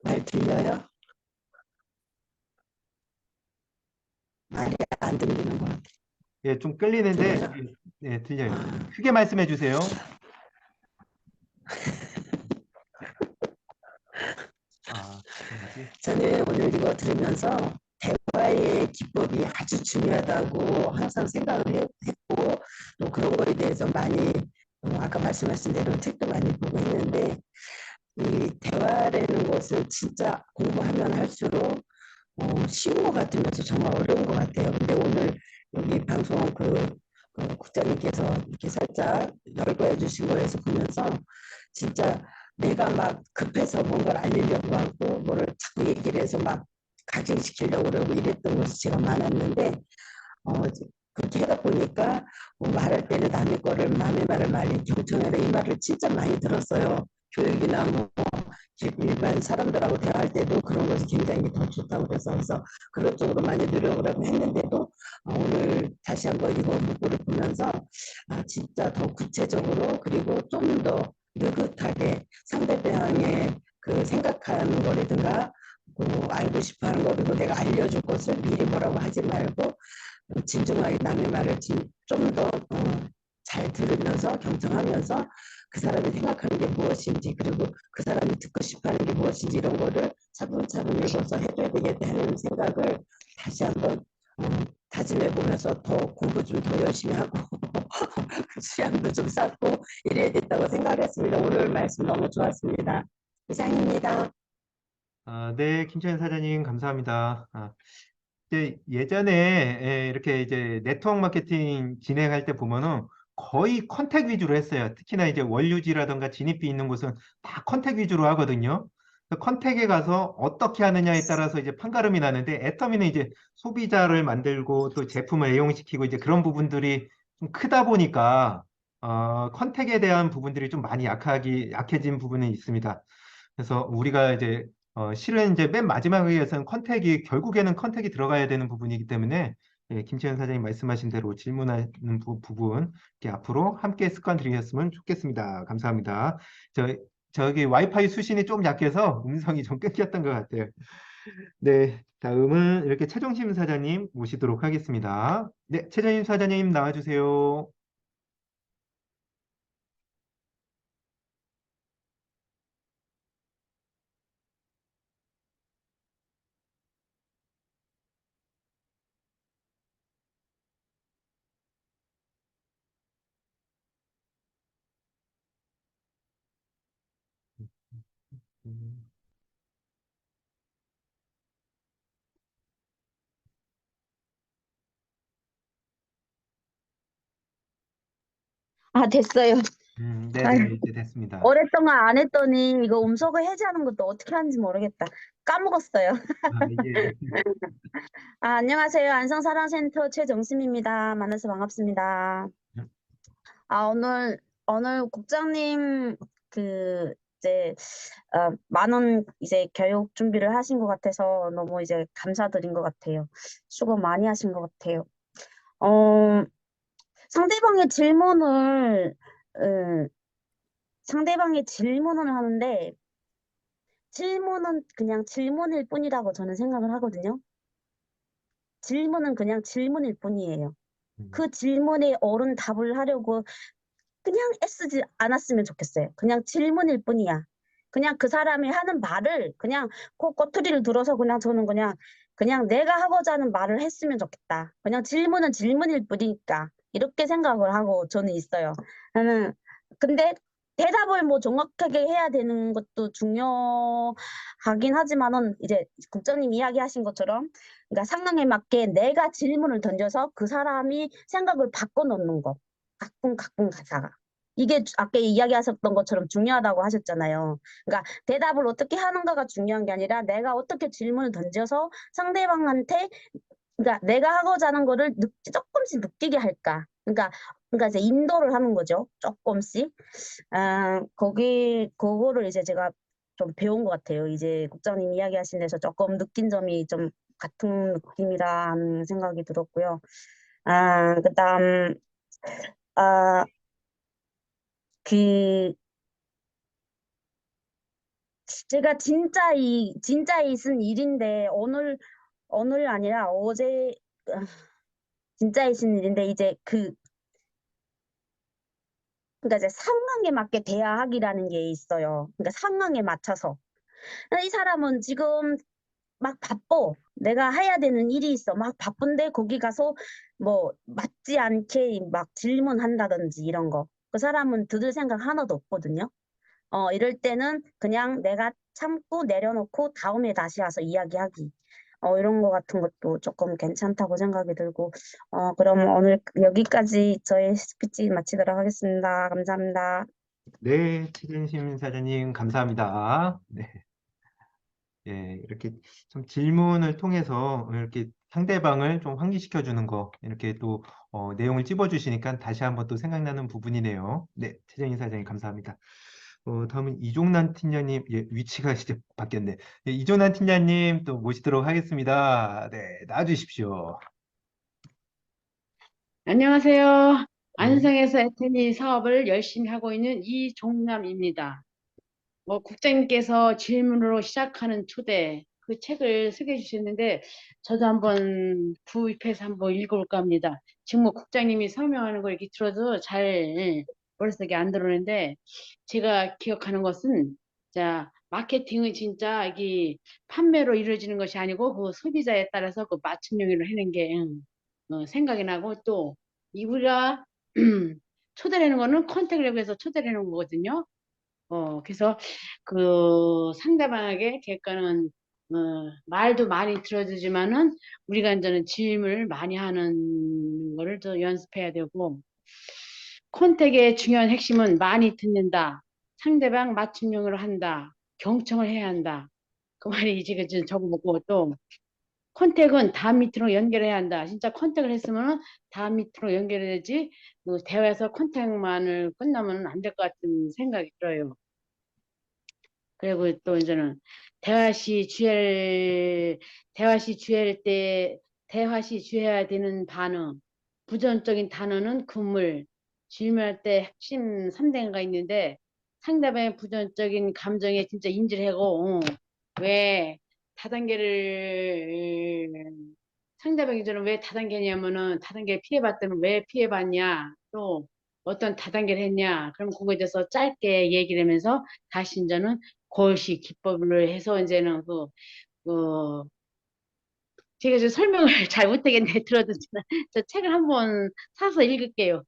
말 들려요? 말이 안 들리는 것 같아요. 예, 좀 끌리는데, 들려요? 예, 예, 들려요. 아, 크게 말씀해 주세요. 뭐지? 저는 오늘 이거 들으면서 대화의 기법이 아주 중요하다고 항상 했고, 또 그런 거에 대해서 많이, 아까 말씀하신 대로 책도 많이 보고 있는데, 이 대화라는 것을 진짜 공부하면 할수록 쉬운 것 같으면서 정말 어려운 것 같아요. 근데 오늘 여기 방송 국장님께서 이렇게 살짝 열거해 주신 거에서 보면서 진짜 내가 막 급해서 뭔가를 알리려고 하고 뭐를 자꾸 얘기를 해서 막 각인시키려고 그러고 이랬던 것이 제가 많았는데 어, 그렇게 하다 보니까 말할 때는 남의 말을 많이 경청해라 이 말을 진짜 많이 들었어요. 교육이나 뭐 일반 사람들하고 대화할 때도 그런 것이 굉장히 더 좋다고 그래서 그런 쪽으로 많이 노력을 하고 했는데도 오늘 다시 한번 이거 문구를 보면서 진짜 더 구체적으로 그리고 좀 더 느긋하게 상대방의 그 생각하는 거라든가 알고 싶어 하는 거 그리고 내가 알려줄 것을 미리 뭐라고 하지 말고 진중하게 남의 말을 좀 더 잘 들으면서 경청하면서 그 사람이 생각하는 게 무엇인지 그리고 그 사람이 듣고 싶어하는 게 무엇인지 이런 거를 차분차분 읽어서 해줘야 되겠다는 생각을 다시 한번 어, 다짐해 보면서 더 공부 좀 더 열심히 하고 수량도 좀 쌓고 이래야 됐다고 생각했습니다. 오늘 말씀 너무 좋았습니다. 이상입니다. 네, 김채연 사장님 감사합니다. 이제 예전에 이렇게 이제 네트워크 마케팅 진행할 때 보면은 거의 컨택 위주로 했어요. 특히나 이제 원류지라든가 진입비 있는 곳은 다 컨택 위주로 하거든요. 그래서 컨택에 가서 어떻게 하느냐에 따라서 이제 판가름이 나는데 애터미는 이제 소비자를 만들고 또 제품을 애용시키고 이제 그런 부분들이 좀 크다 보니까 컨택에 대한 부분들이 좀 많이 약해진 부분은 있습니다. 그래서 우리가 이제 실은 이제 맨 마지막에서는 컨택이 결국에는 컨택이 들어가야 되는 부분이기 때문에 예, 김채연 사장님 말씀하신 대로 질문하는 부분 이렇게 앞으로 함께 습관 들이셨으면 좋겠습니다. 감사합니다. 저, 저기 와이파이 수신이 좀 약해서 음성이 좀 끊겼던 것 같아요. 네, 다음은 이렇게 최종심 사장님 모시도록 하겠습니다. 네, 최종심 사장님 나와주세요. 음, 아, 됐어요. 아, 네네, 이제 됐습니다. 오랫동안 안 했더니 이거 음소거 해제하는 것도 어떻게 하는지 모르겠다. 까먹었어요. 예. 안녕하세요. 안성사랑센터 최정심입니다. 만나서 반갑습니다. 오늘 국장님 이제 많은 이제 교육 준비를 하신 것 같아서 너무 이제 감사드린 것 같아요. 수고 많이 하신 것 같아요. 어, 상대방의 질문을 어, 상대방의 질문을 하는데 질문은 그냥 질문일 뿐이라고 저는 생각을 하거든요. 질문은 그냥 질문일 뿐이에요. 음, 그 질문에 옳은 답을 하려고 그냥 애쓰지 않았으면 좋겠어요. 그냥 질문일 뿐이야. 그냥 그 사람이 하는 말을 그냥 그 꼬투리를 들어서 그냥 저는 그냥 내가 하고자 하는 말을 했으면 좋겠다. 그냥 질문은 질문일 뿐이니까 이렇게 생각을 하고 저는 있어요. 저는 근데 대답을 뭐 정확하게 해야 되는 것도 중요하긴 하지만은 이제 국장님 이야기하신 것처럼 그러니까 상황에 맞게 내가 질문을 던져서 그 사람이 생각을 바꿔놓는 거. 가끔 가사가. 이게 아까 이야기하셨던 것처럼 중요하다고 하셨잖아요. 그러니까 대답을 어떻게 하는가가 중요한 게 아니라 내가 어떻게 질문을 던져서 상대방한테 그러니까 내가 하고자 하는 거를 조금씩 느끼게 할까. 그러니까 이제 인도를 하는 거죠. 조금씩. 그거를 이제 제가 좀 배운 것 같아요. 이제 국장님 이야기하신 데서 조금 느낀 점이 좀 같은 느낌이라는 생각이 들었고요. 그다음, 아, 그, 제가 진짜 있은 일인데, 오늘 아니라 어제, 아, 진짜 있은 일인데, 이제 그러니까 이제 상황에 맞게 대화하기라는 게 있어요. 그러니까 상황에 맞춰서. 이 사람은 지금 막 바빠. 내가 해야 되는 일이 있어. 막 바쁜데 거기 가서 뭐 맞지 않게 막 질문한다든지 이런 거. 그 사람은 들을 생각 하나도 없거든요. 이럴 때는 그냥 내가 참고 내려놓고 다음에 다시 와서 이야기하기. 이런 거 같은 것도 조금 괜찮다고 생각이 들고, 그럼 오늘 여기까지 저의 스피치 마치도록 하겠습니다. 감사합니다. 네, 최진심 사장님 감사합니다. 네, 예, 이렇게 좀 질문을 통해서 이렇게 상대방을 좀 환기시켜 주는 거, 이렇게 또 내용을 찝어 주시니까 다시 한번 또 생각나는 부분이네요. 네, 최정희 사장님 감사합니다. 다음은 이종란 팀장님, 예, 위치가 이제 바뀌었네. 예, 이종란 팀장님 또 모시도록 하겠습니다. 네, 나와주십시오. 안녕하세요. 네. 안성에서 애터미 사업을 열심히 하고 있는 이종남입니다. 국장님께서 질문으로 시작하는 초대 그 책을 소개해 주셨는데 저도 한번 구입해서 한번 읽어볼까 합니다. 지금 국장님이 설명하는 걸 이렇게 들어도 잘 머릿속에 안 들어오는데 제가 기억하는 것은 자 마케팅은 진짜 이게 판매로 이루어지는 것이 아니고 그 소비자에 따라서 그 맞춤형으로 하는 게 생각이 나고 또 우리가 초대하는 거는 컨택을 해서 초대하는 거거든요. 그래서 그 상대방에게 객관은 말도 많이 들어주지만은 우리가 이제는 질문을 많이 하는 거를 더 연습해야 되고 컨택의 중요한 핵심은 많이 듣는다. 상대방 맞춤형으로 한다. 경청을 해야 한다. 그 말이 지금 좀 적어보고 또 컨택은 다음 미팅으로 연결해야 한다. 진짜 컨택을 했으면은 다음 미팅으로 연결해야지. 뭐 대화에서 컨택만을 끝나면 안 될 것 같은 생각이 들어요. 그리고 또 이제는 대화 시 주의할 때 대화 시 주의해야 되는 반응. 부정적인 단어는 금물. 질문할 때 핵심 3대가 있는데 상대방의 부정적인 감정에 진짜 인지를 하고 왜 다단계를 상대방이 저는 왜 다단계냐면은 다단계 피해봤더니 왜 피해봤냐 또 어떤 다단계를 했냐 그럼 그거에 대해서 짧게 얘기를 하면서 다시 이제는 그것이 기법을 해서 이제는 그 제가 좀 설명을 잘 못하겠네 들어도 저 책을 한번 사서 읽을게요.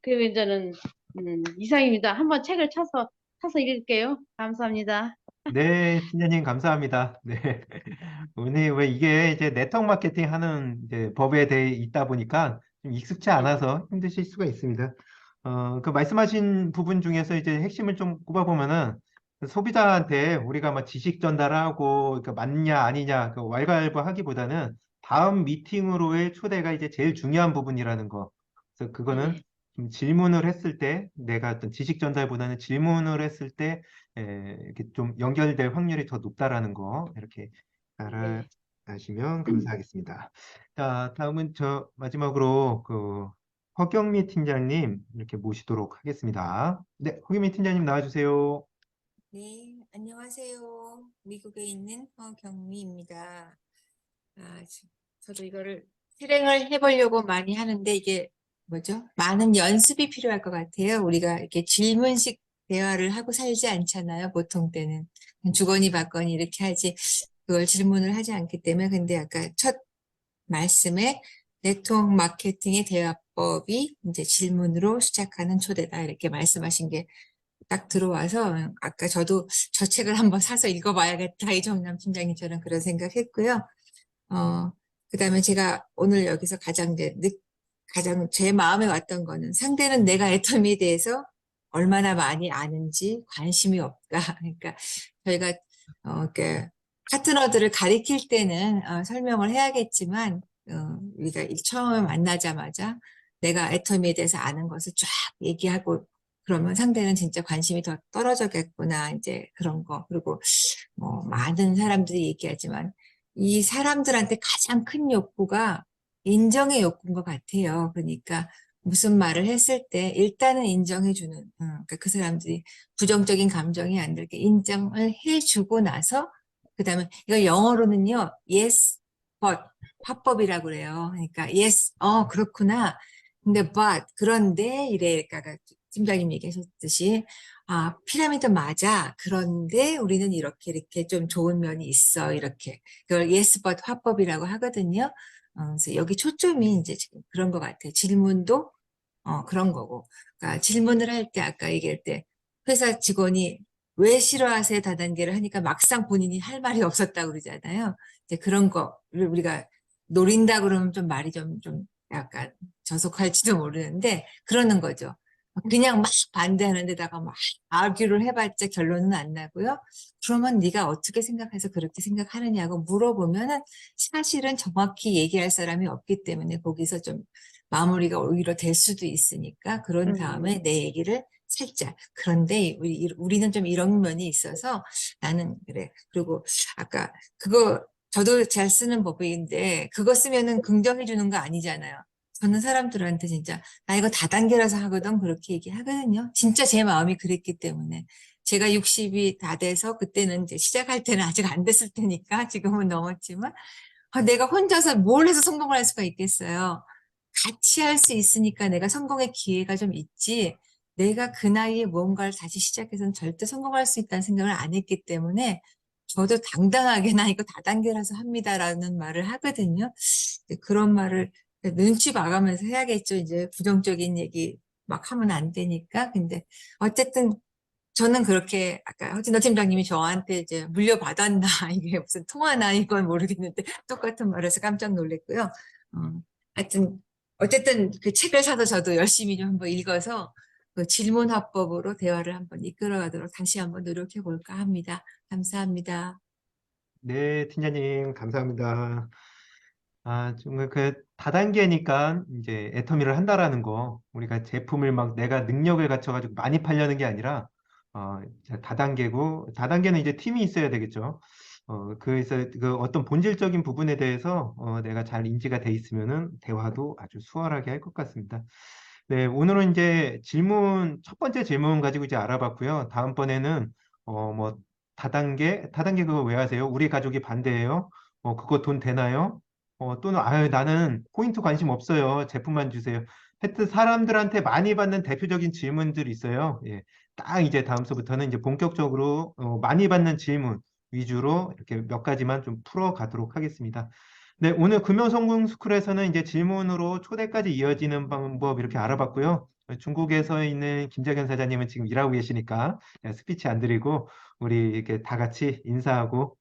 그리고 이제는 이상입니다. 한번 책을 사서 읽을게요. 감사합니다. 네, 팀장님 감사합니다. 네. 오늘 왜 이게 이제 네트워크 마케팅 하는 이제 법에 대해 있다 보니까 좀 익숙치 네. 않아서 힘드실 수가 있습니다. 그 말씀하신 부분 중에서 이제 핵심을 좀 꼽아보면은 소비자한테 우리가 막 지식 전달하고 그러니까 맞냐 아니냐 그 왈가왈부하기보다는 다음 미팅으로의 초대가 이제 제일 중요한 부분이라는 거. 그래서 그거는 네. 좀 질문을 했을 때 내가 어떤 지식 전달보다는 질문을 했을 때 이렇게 좀 연결될 확률이 더 높다라는 거 이렇게 네. 알아가시면 감사하겠습니다. 자, 다음은 저 마지막으로 그 허경미 팀장님 이렇게 모시도록 하겠습니다. 네, 허경미 팀장님 나와주세요. 네, 안녕하세요. 미국에 있는 허경미입니다. 저도 이거를 실행을 해보려고 많이 하는데 이게 뭐죠? 많은 연습이 필요할 것 같아요. 우리가 이렇게 질문식 대화를 하고 살지 않잖아요. 보통 때는 그냥 주거니 받거니 이렇게 하지 그걸 질문을 하지 않기 때문에 근데 아까 첫 말씀에 네트워크 마케팅의 대화법이 이제 질문으로 시작하는 초대다 이렇게 말씀하신 게 딱 들어와서 아까 저도 저 책을 한번 사서 읽어봐야겠다 이정남 팀장님처럼 그런 생각했고요. 그다음에 제가 오늘 여기서 가장 제 마음에 왔던 거는 상대는 내가 애터미에 대해서 얼마나 많이 아는지 관심이 없다. 그러니까 저희가 이렇게 파트너들을 가리킬 때는 설명을 해야겠지만 우리가 처음에 만나자마자 내가 애터미에 대해서 아는 것을 쫙 얘기하고 그러면 상대는 진짜 관심이 더 떨어져겠구나 이제 그런 거 그리고 뭐 많은 사람들이 얘기하지만 이 사람들한테 가장 큰 욕구가 인정의 욕구인 것 같아요. 그러니까 무슨 말을 했을 때 일단은 인정해주는, 그러니까 그 사람들이 부정적인 감정이 안 들게 인정을 해주고 나서 그다음에 이거 영어로는요, yes, but 화법이라고 그래요. 그러니까 yes, 그렇구나. 근데 but 그런데 이래, 그러니까 팀장님 얘기하셨듯이 피라미드 맞아. 그런데 우리는 이렇게 좀 좋은 면이 있어. 이렇게. 그걸 yes, but 화법이라고 하거든요. 그래서 여기 초점이 이제 지금 그런 것 같아요. 질문도 그런 거고. 그러니까 질문을 할 때 아까 얘기할 때 회사 직원이 왜 싫어하세요? 다단계를 하니까 막상 본인이 할 말이 없었다고 그러잖아요. 이제 그런 거를 우리가 노린다 그러면 좀 말이 좀 약간 저속할지도 모르는데 그러는 거죠. 그냥 막 반대하는 데다가 막 아규를 해봤자 결론은 안 나고요. 그러면 네가 어떻게 생각해서 그렇게 생각하느냐고 물어보면은 사실은 정확히 얘기할 사람이 없기 때문에 거기서 좀 마무리가 오히려 될 수도 있으니까 그런 다음에 내 얘기를 살짝 그런데 우리는 좀 이런 면이 있어서 나는 그래. 그리고 아까 그거 저도 잘 쓰는 법인데 그거 쓰면은 긍정해 주는 거 아니잖아요. 저는 사람들한테 진짜 나 이거 다단계라서 하거든 그렇게 얘기하거든요. 진짜 제 마음이 그랬기 때문에 제가 60이 다 돼서 그때는 이제 시작할 때는 아직 안 됐을 테니까 지금은 넘었지만 내가 혼자서 뭘 해서 성공을 할 수가 있겠어요. 같이 할 수 있으니까 내가 성공의 기회가 좀 있지 내가 그 나이에 뭔가를 다시 시작해서는 절대 성공할 수 있다는 생각을 안 했기 때문에 저도 당당하게 나 이거 다단계라서 합니다라는 말을 하거든요. 그런 말을 눈치 봐가면서 해야겠죠. 이제 부정적인 얘기 막 하면 안 되니까. 근데 어쨌든 저는 그렇게 아까 허진호 팀장님이 저한테 이제 물려받았나 이게 무슨 통화나 이건 모르겠는데 똑같은 말에서 깜짝 놀랐고요. 하여튼 어쨌든 그 책을 사서 저도 열심히 좀 한번 읽어서 그 질문 화법으로 대화를 한번 이끌어가도록 다시 한번 노력해 볼까 합니다. 감사합니다. 네, 팀장님, 감사합니다. 정말 그 다단계니까 이제 애터미를 한다라는 거, 우리가 제품을 막 내가 능력을 갖춰가지고 많이 팔려는 게 아니라, 이제 다단계고, 다단계는 이제 팀이 있어야 되겠죠. 그래서 그 어떤 본질적인 부분에 대해서 내가 잘 인지가 돼 있으면은 대화도 아주 수월하게 할 것 같습니다. 네, 오늘은 이제 첫 번째 질문 가지고 이제 알아봤고요. 다음번에는, 뭐, 다단계 그거 왜 하세요? 우리 가족이 반대해요? 그거 돈 되나요? 또는, 아유, 나는 포인트 관심 없어요. 제품만 주세요. 하여튼 사람들한테 많이 받는 대표적인 질문들이 있어요. 예. 딱 이제 다음 수부터는 이제 본격적으로 많이 받는 질문 위주로 이렇게 몇 가지만 좀 풀어가도록 하겠습니다. 네, 오늘 금요성공스쿨에서는 이제 질문으로 초대까지 이어지는 방법 이렇게 알아봤고요. 중국에서 있는 김재견 사장님은 지금 일하고 계시니까 스피치 안 드리고 우리 이렇게 다 같이 인사하고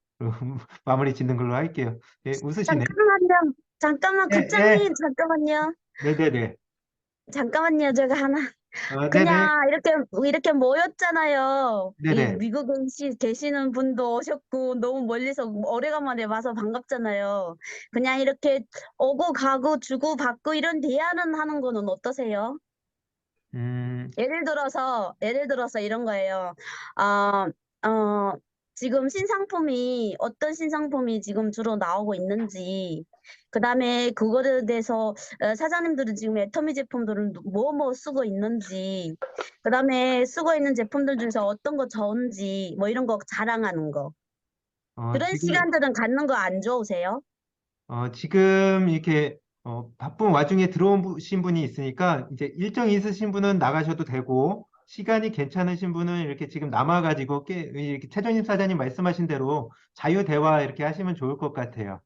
마무리 짓는 걸로 할게요. 네, 웃으시네. 잠깐만요. 잠깐만, 예, 예. 국장님, 잠깐만요. 네네네. 잠깐만요. 제가 하나. 네네. 그냥 이렇게 모였잖아요. 이 네네. 미국에 계시는 분도 오셨고 너무 멀리서 오래간만에 봐서 반갑잖아요. 그냥 이렇게 오고 가고 주고 받고 이런 대화는 하는 거는 어떠세요? 예를 들어서 이런 거예요. 어, 지금 어떤 신상품이 지금 주로 나오고 있는지, 그 다음에 그거에 대해서 사장님들은 지금 애터미 제품들을 뭐 쓰고 있는지, 그 다음에 쓰고 있는 제품들 중에서 어떤 거 좋은지, 뭐 이런 거 자랑하는 거. 그런 지금 시간들은 갖는 거 안 좋으세요? 지금 이렇게 바쁜 와중에 들어오신 분이 있으니까 이제 일정 있으신 분은 나가셔도 되고 시간이 괜찮으신 분은 이렇게 지금 남아가지고 이렇게 최전임 사장님 말씀하신 대로 자유 대화 이렇게 하시면 좋을 것 같아요.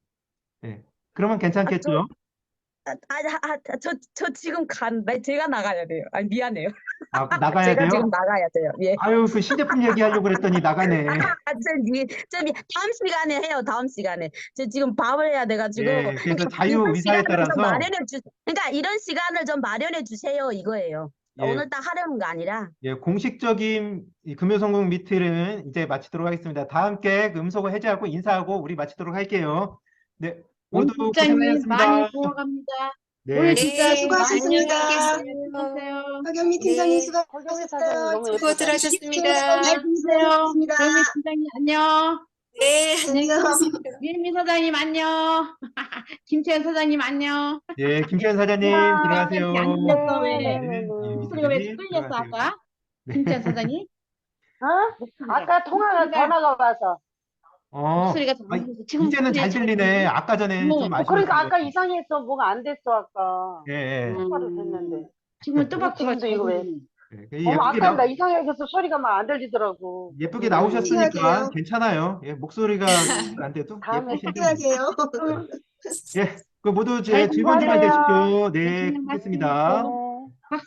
네. 그러면 아, 저, 괜찮겠죠? 저 지금 제가 나가야 돼요. 아니, 미안해요. 나가야 제가 돼요? 지금 나가야 돼요. 예. 아유, 그 신제품 얘기하려고 그랬더니 나가네. 다음 시간에 해요. 다음 시간에. 저 지금 밥을 해야 돼가지고. 예, 그래서 이런 자유 의사에 시간을 좀 따라서 그러니까 이런 시간을 좀 마련해 주세요. 이거예요. 예, 오늘 딱 하려는 거 아니라. 예, 공식적인 이 금요성공 미트는 이제 마치도록 하겠습니다. 다 함께 음소거 해제하고 인사하고 우리 마치도록 할게요. 네, 오늘 모두 국장님 많이 고생하셨습니다. 도와갑니다. 네, 오늘 진짜 네, 수고하셨습니다. 수고하셨습니다. 수고하세요. 박영미 팀장님 네, 허경미 사장님 수고하셨어요. 너무 수고들 예쁘다. 하셨습니다. 잘 지내세요. 수고하셨습니다. 조미 팀장님 안녕. 네, 안녕히 안녕. 계세요. 유현미 사장님 안녕. 김채연 사장님 안녕. 예, 김태현 사장님 이렇게 안 들어가세요. 들렸어 왜? 네네네. 목소리가 왜 이미지들이 끌렸어 들어가세요. 아까? 네. 김채연 사장님? 어? 아까 전화가 와서. 목소리가 좀 아, 안 들려서 지금 이제는 잘 목소리가 들리네. 아까 전에 좀 네. 아쉬웠던 그러니까 것 아까 같아요. 이상했어. 뭐가 안 됐어, 아까. 예, 예. 똑바로 됐는데. 지금은 또박또박 지금도 잘 이거 왜? 들리네. 예, 어머, 아까 나 이상해서 소리가 막 안 들리더라고. 예쁘게 나오셨으니까 싱싱하게요. 괜찮아요. 예, 목소리가 안 돼도 다음에 예쁘신데. 싱싱하게요. 예, 그 모두 잘 즐거운 주말 수고하세요. 되십시오. 네, 맛있는 말씀 고맙습니다. 있고.